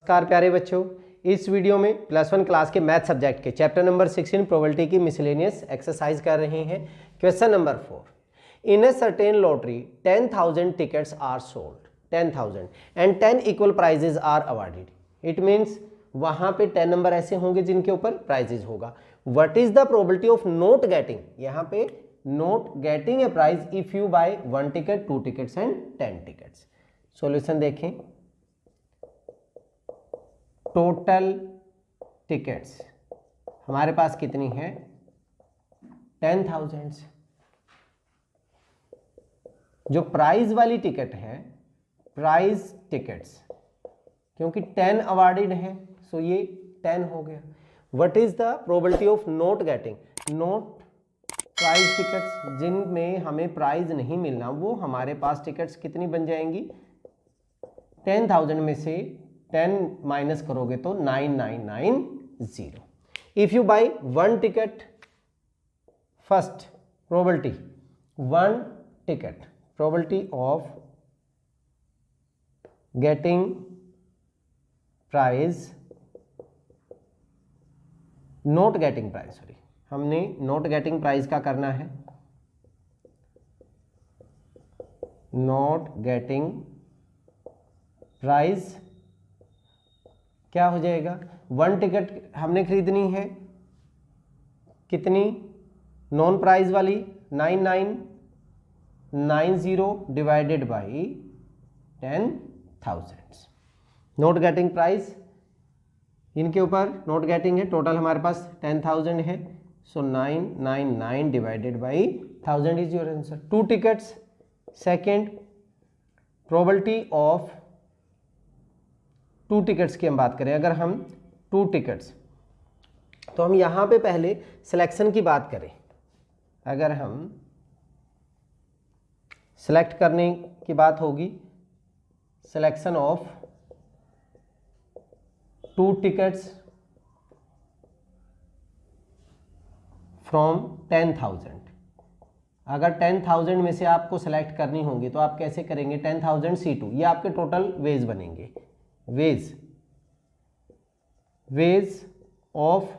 नमस्कार प्यारे बच्चों, इस वीडियो में +1 क्लास के मैथ सब्जेक्ट के चैप्टर नंबर 16 प्रोबेबिलिटी की मिसलेनियस एक्सरसाइज कर रहे हैं। Question number 4, in a certain lottery 10,000 tickets are sold 10,000 and 10 equal prizes are awarded. It means वहां पे 10 नंबर ऐसे होंगे जिनके ऊपर प्राइजेज होगा। What is the probability of not getting, यहाँ पे not getting a prize if you buy 1 ticket 2 tickets and 10 tickets. Solution देखें। टोटल टिकट्स हमारे पास कितनी है 10,000। जो प्राइज वाली टिकट है, प्राइज टिकट्स, क्योंकि 10 अवार्डेड है सो ये 10 हो गया। What is the probability of not getting, not prize tickets, जिनमें हमें प्राइज नहीं मिलना, वो हमारे पास टिकट्स कितनी बन जाएंगी 10,000 में से 10 माइनस करोगे तो 9990। If you buy 1 ticket, first probability 1 ticket, probability of getting prize, not getting prize, sorry हमने नॉट गेटिंग प्राइज का करना है, नॉट गेटिंग प्राइज क्या हो जाएगा। 1 टिकट हमने खरीदनी है कितनी, नॉन प्राइज वाली 9990 divided by 10,000। Not getting price, इनके ऊपर नॉट गेटिंग है, टोटल हमारे पास 10,000 है, सो 999 divided by 1000 is your answer. 2 tickets, second probability of 2 tickets की हम बात करें, अगर हम 2 टिकट्स, तो हम यहाँ पे पहले सिलेक्शन की बात करें। अगर हम सिलेक्ट करने की बात होगी, सिलेक्शन ऑफ 2 टिकट्स फ्रॉम 10,000। अगर 10,000 में से आपको सिलेक्ट करनी होगी तो आप कैसे करेंगे, 10,000 C2, ये आपके टोटल वेज बनेंगे। Ways of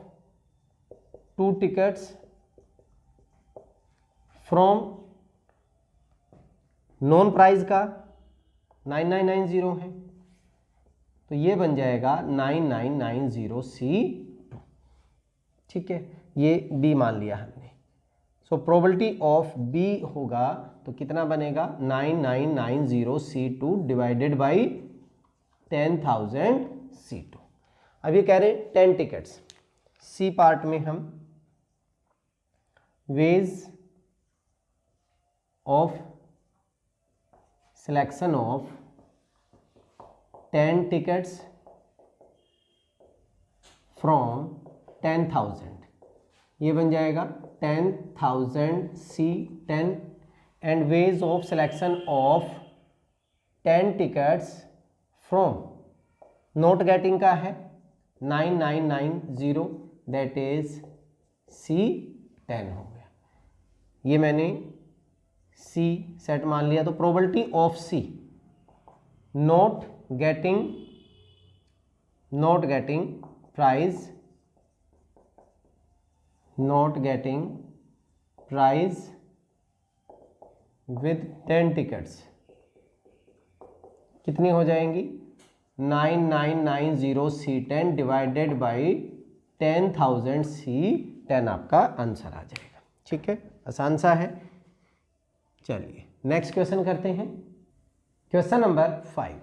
2 tickets from non prize का 9990 है, तो ये बन जाएगा 9990 C2। ठीक है, ये B मान लिया हमने। सो प्रोबेबिलिटी ऑफ B होगा तो कितना बनेगा 9990 C2 डिवाइडेड बाई 10,000 C2। अब ये कह रहे हैं 10 टिकट्स, सी पार्ट में हम ways of selection of 10 tickets from 10,000, ये बन जाएगा 10,000 C10 and ways of selection of 10 tickets from not getting का है 9990, दैट इज C10 हो गया। ये मैंने C सेट मान लिया। तो probability of C not getting prize, not getting prize with 10 tickets कितनी हो जाएंगी 9990 C10 डिवाइडेड बाई 10,000 C10 आपका आंसर आ जाएगा। ठीक है, आसान सा है। चलिए नेक्स्ट क्वेश्चन करते हैं। Question number 5,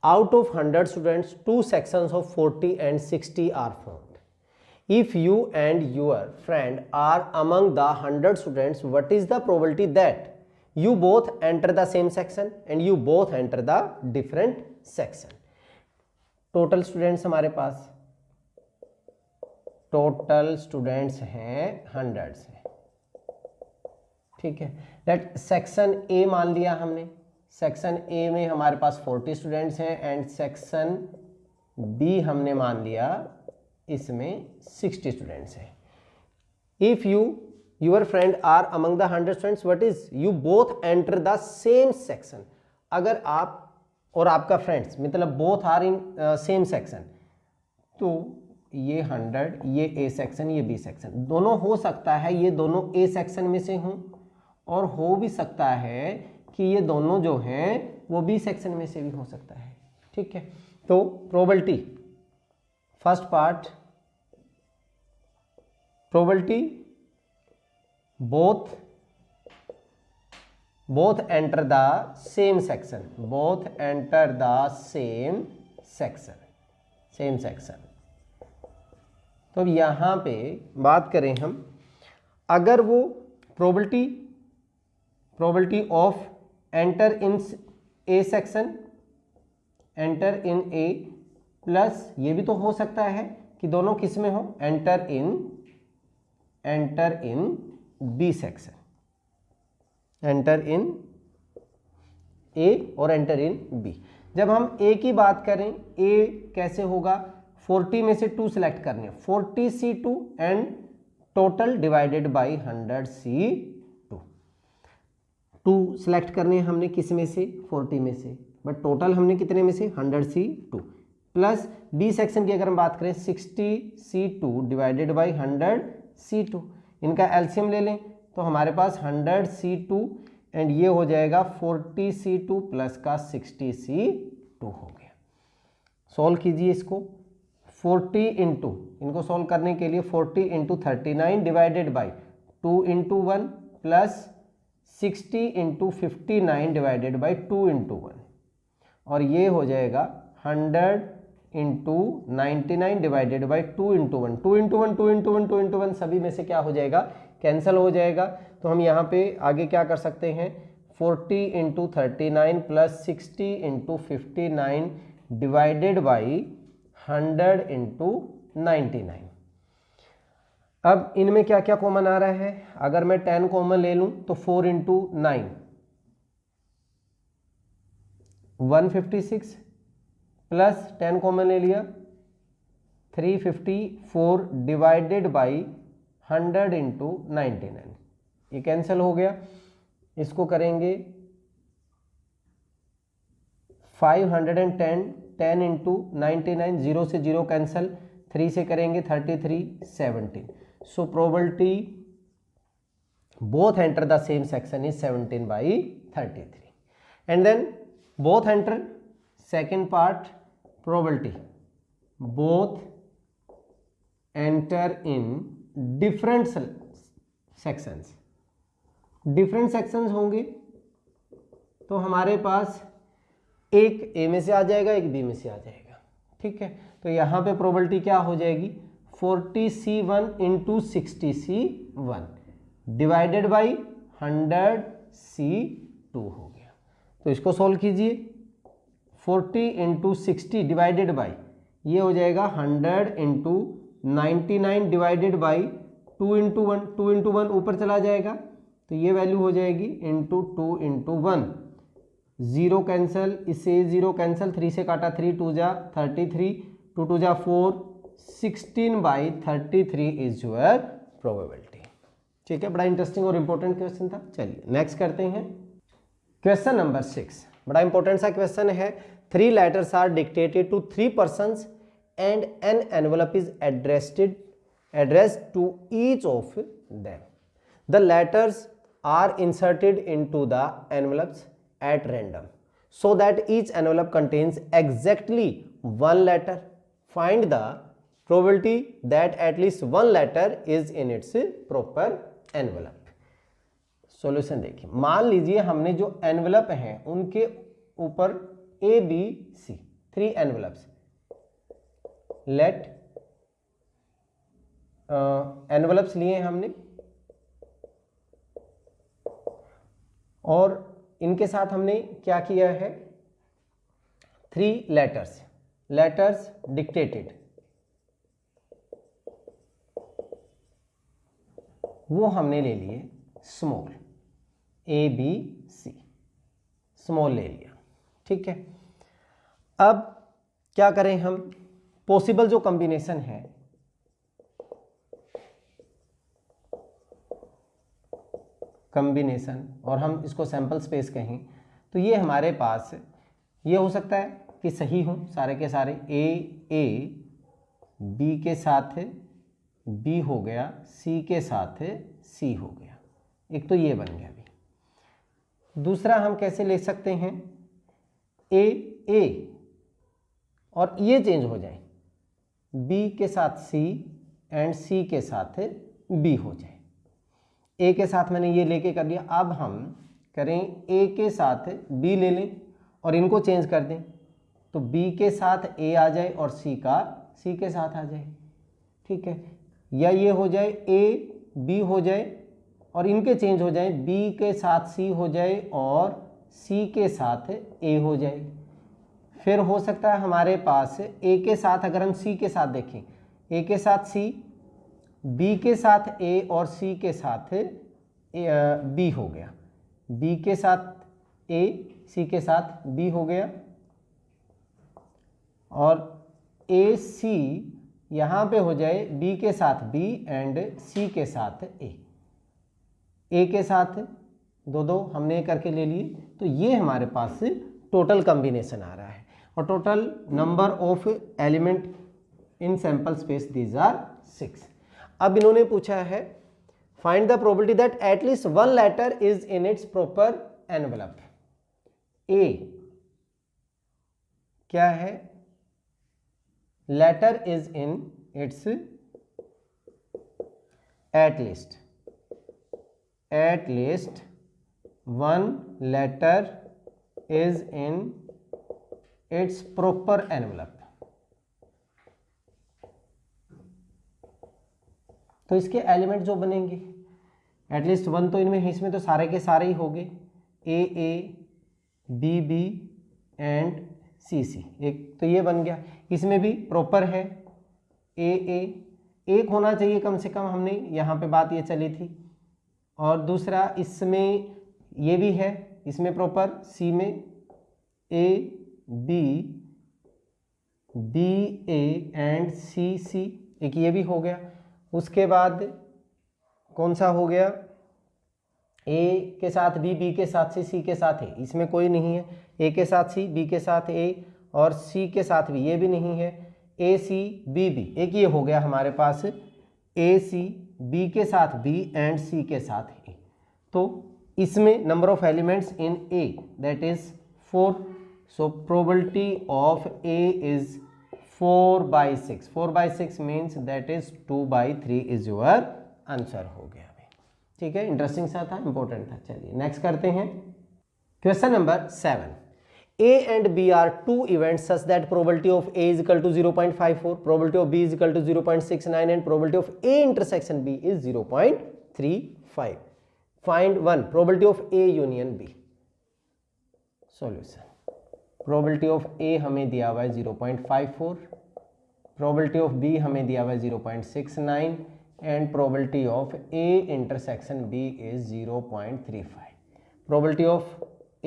out of 100 students 2 sections of 40 and 60 are formed. If you and your friend are among the 100 students, what is the probability that you both enter the same section and you both enter the different section। Total students हमारे पास, total students हैं 100 से। ठीक है, late section A मान लिया हमने, section A में हमारे पास 40 स्टूडेंट्स हैं एंड सेक्शन बी हमने मान लिया इसमें 60 स्टूडेंट्स हैं। If your friend are among the 100 students, what is you both enter the same section। अगर आप और आपका फ्रेंड्स, मतलब both are in same section, तो ये 100, ये ए सेक्शन, ये बी सेक्शन, दोनों हो सकता है ये दोनों ए सेक्शन में से हों, और हो भी सकता है कि ये दोनों जो हैं वो बी सेक्शन में से भी हो सकता है। ठीक है, तो probability, first part, probability both enter the same section, both enter the same section। तो यहां पे बात करें हम, अगर वो probability of enter in A section, enter in A, plus ये भी तो हो सकता है कि दोनों किस में हो, enter in B section, enter in A और एंटर इन बी। जब हम ए की बात करें, ए कैसे होगा, 40 में से 2 सिलेक्ट करने, 40C2 and total divided by 100C2। 2 select करने हमने किस में से, 40 में से, बट टोटल हमने कितने में से, 100C2, प्लस बी सेक्शन की अगर हम बात करें 60C2 डिवाइडेड बाई 100C2, इनका एलसीएम ले लें तो हमारे पास 100C2 एंड ये हो जाएगा 40C2 प्लस का 60C2 हो गया। सॉल्व कीजिए इसको, 40 इंटू, इनको सॉल्व करने के लिए 40 into 39 divided by 2 into 1 plus 60 into 59 divided by 2 into 1, और ये हो जाएगा 100 into 99 divided by 2 into 1, 2 into 1, 2 into 1, 2 into 1, सभी में से क्या हो जाएगा, कैंसिल हो जाएगा। तो हम यहाँ पे आगे क्या कर सकते हैं, 40 into 39 plus 60 into 59 divided by 100 into 99। अब इनमें क्या क्या कॉमन आ रहा है, अगर मैं 10 कॉमन ले लूं तो 4 इंटू 9 156 प्लस 10 कॉमन ले लिया 354 डिवाइडेड बाई 100 इंटू 99, ये कैंसिल हो गया। इसको करेंगे 510, 10 इंटू 99, 0 से 0 कैंसिल, 3 से करेंगे 33, 17। So probability both enter the same section is 17/33, and then both enter, second part, probability both enter in different sections, different sections होंगे तो हमारे पास एक ए में से आ जाएगा, एक बी में से आ जाएगा। ठीक है, तो यहाँ पे प्रोबेबिलिटी क्या हो जाएगी, 40C1 into 60C1 divided by 100C2 हो गया। तो इसको सोल्व कीजिए, 40 इंटू 60 डिवाइडेड बाई, ये हो जाएगा 100 into 99 divided by 2 into 1, 2 into 1 ऊपर चला जाएगा तो ये वैल्यू हो जाएगी इंटू 2 इंटू 1, 0 कैंसिल, इससे 0 कैंसिल, 3 से काटा 3 2 जा 33, 2 2 जा 4, 16/33 इज योर प्रोबेबिलिटी। ठीक है, बड़ा इंटरेस्टिंग और इंपॉर्टेंट क्वेश्चन था। चलिए नेक्स्ट करते हैं, क्वेश्चन नंबर 6, बड़ा इंपॉर्टेंट सा क्वेश्चन है। 3 letters are dictated to 3 persons and an envelope is addressed to each of them. The letters are inserted into the envelopes at random so that each envelope contains exactly one letter. Find the probability that at least one letter is in its proper envelope. Solution देखिए, मान लीजिए हमने जो envelope हैं उनके ऊपर A B C 3 envelopes, let envelopes लिए हमने और इनके साथ हमने क्या किया है, 3 लेटर्स डिक्टेटेड, वो हमने ले लिए small, a B c small ले लिया। ठीक है, अब क्या करें हम, पॉसिबल जो कॉम्बिनेशन है और हम इसको सैंपल स्पेस कहें तो ये हमारे पास ये हो सकता है कि सही हो सारे के सारे, ए बी के साथ बी हो गया, सी के साथ सी हो गया, एक तो ये बन गया अभी। दूसरा हम कैसे ले सकते हैं, ए और ये चेंज हो जाए, बी के साथ सी एंड सी के साथ बी हो जाए। ए के साथ मैंने ये लेके कर लिया, अब हम करें ए के साथ बी ले लें और इनको चेंज कर दें, तो बी के साथ ए आ जाए और सी का सी के साथ आ जाए, ठीक है। या ये हो जाए ए बी हो जाए और इनके चेंज हो जाए, बी के साथ सी हो जाए और सी के साथ ए हो जाए। फिर हो सकता है हमारे पास ए के साथ, अगर हम सी के साथ देखें, ए के साथ सी, बी के साथ ए और सी के साथ बी हो गया, बी के साथ ए सी के साथ बी हो गया, और ए सी यहाँ पे हो जाए बी के साथ बी एंड सी के साथ ए के साथ दो हमने करके ले लिए। तो ये हमारे पास टोटल कॉम्बिनेशन आ रहा है, और total number of element in sample space these are 6। अब इन्होंने पूछा है find the probability that at least one letter is in its proper envelope. A क्या है, letter is in its at least one letter is in its proper envelope। तो इसके element जो बनेंगे एटलीस्ट वन, तो इनमें इसमें तो सारे के सारे ही हो गए, ए बी एंड सी, एक तो ये बन गया। इसमें भी प्रॉपर है, एक होना चाहिए कम से कम, हमने यहाँ पे बात ये चली थी। और दूसरा इसमें ये भी है, इसमें प्रॉपर, सी में ए बी ए एंड सी, एक ये भी हो गया। उसके बाद कौन सा हो गया, ए के साथ बी के साथ सी के साथ ए, इसमें कोई नहीं है, ए के साथ सी, बी के साथ ए और सी के साथ भी, ये भी नहीं है, ए सी बी, एक ये हो गया हमारे पास, ए सी बी के साथ बी एंड सी के साथ ए। तो इसमें number of elements in A that is 4, so probability of A is 4/6, 4/6 means that is 2/3 is your answer हो गया। ठीक है, इंटरेस्टिंग सा था, इंपॉर्टेंट था। चलिए नेक्स्ट करते हैं question number 7। A and B are two events such that probability of A is equal to 0.54, probability of B is equal to 0.69 and probability of A intersection B is 0.35. Find one probability of A union B. Solution. Probability of A हमें दिया हुआ है 0.54, probability of B हमें दिया हुआ है 0.69 and probability of A intersection B is 0.35. Probability of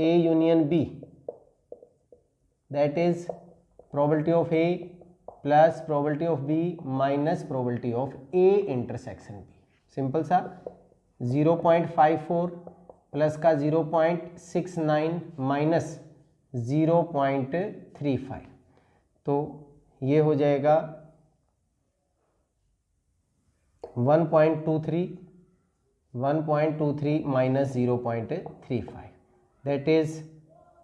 A union B, that is probability of A plus probability of B minus probability of A intersection B. Simple सा, 0.54 plus का 0.69 minus 0.35, तो ये हो जाएगा 1.23 minus 0.35, that is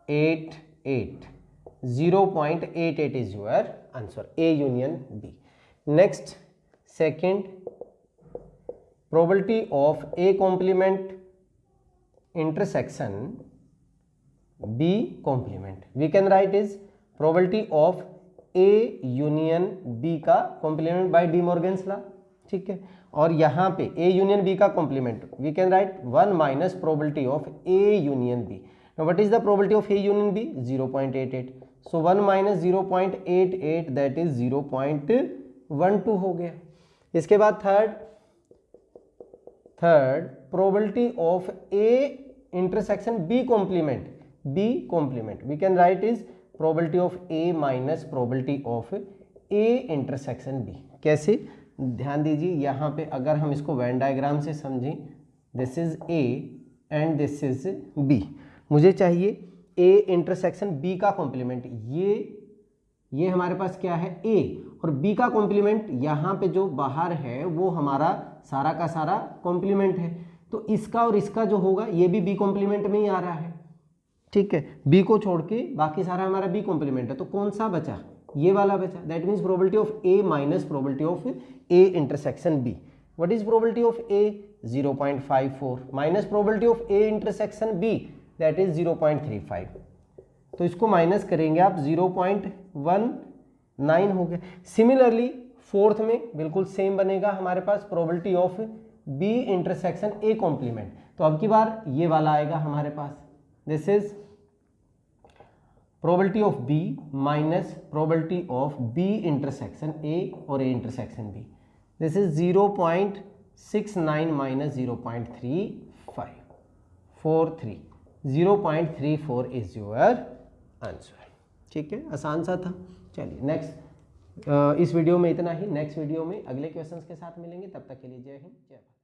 88. 0.88 is your answer, A union B. Next, second, probability of A complement intersection B complement, we can write is probability of A union B का complement by De Morgan's law। ठीक है, और यहाँ पे A union B का complement we can write 1 minus probability of A union B। Now what is the probability of A union B? 0.88, so 1 minus 0.88 that is 0.12 हो गया। इसके बाद third probability of A intersection B complement we can write is probability of A minus probability of A intersection B। कैसे, ध्यान दीजिए, यहाँ पे अगर हम इसको वेन डायग्राम से समझें, this is A and this is B। मुझे चाहिए ए इंटरसेक्शन बी का कॉम्प्लीमेंट, ये हमारे पास क्या है ए, और बी का कॉम्प्लीमेंट यहाँ पे जो बाहर है वो हमारा सारा का सारा कॉम्प्लीमेंट है, तो इसका और इसका जो होगा ये भी बी कॉम्प्लीमेंट में ही आ रहा है, ठीक है। बी को छोड़ के बाकी सारा हमारा बी कॉम्प्लीमेंट है, तो कौन सा बचा, ये वाला बचा। That means probability of A minus probability of A intersection B. What is probability of A, 0.54 minus probability of A intersection B, that is 0.35। तो इसको माइनस करेंगे आप, 0.19 हो गया। सिमिलरली फोर्थ में बिल्कुल सेम बनेगा हमारे पास, probability of B intersection A complement. तो अब की बार ये वाला आएगा हमारे पास, this is probability of B minus probability of B intersection A और A intersection B, this is 0.69 minus 0.3543, 0.34 is your answer. ठीक है, आसान सा था। चलिए नेक्स्ट, इस वीडियो में इतना ही। नेक्स्ट वीडियो में अगले क्वेश्चंस के साथ मिलेंगे, तब तक के लिए जय हिंद जय भारत।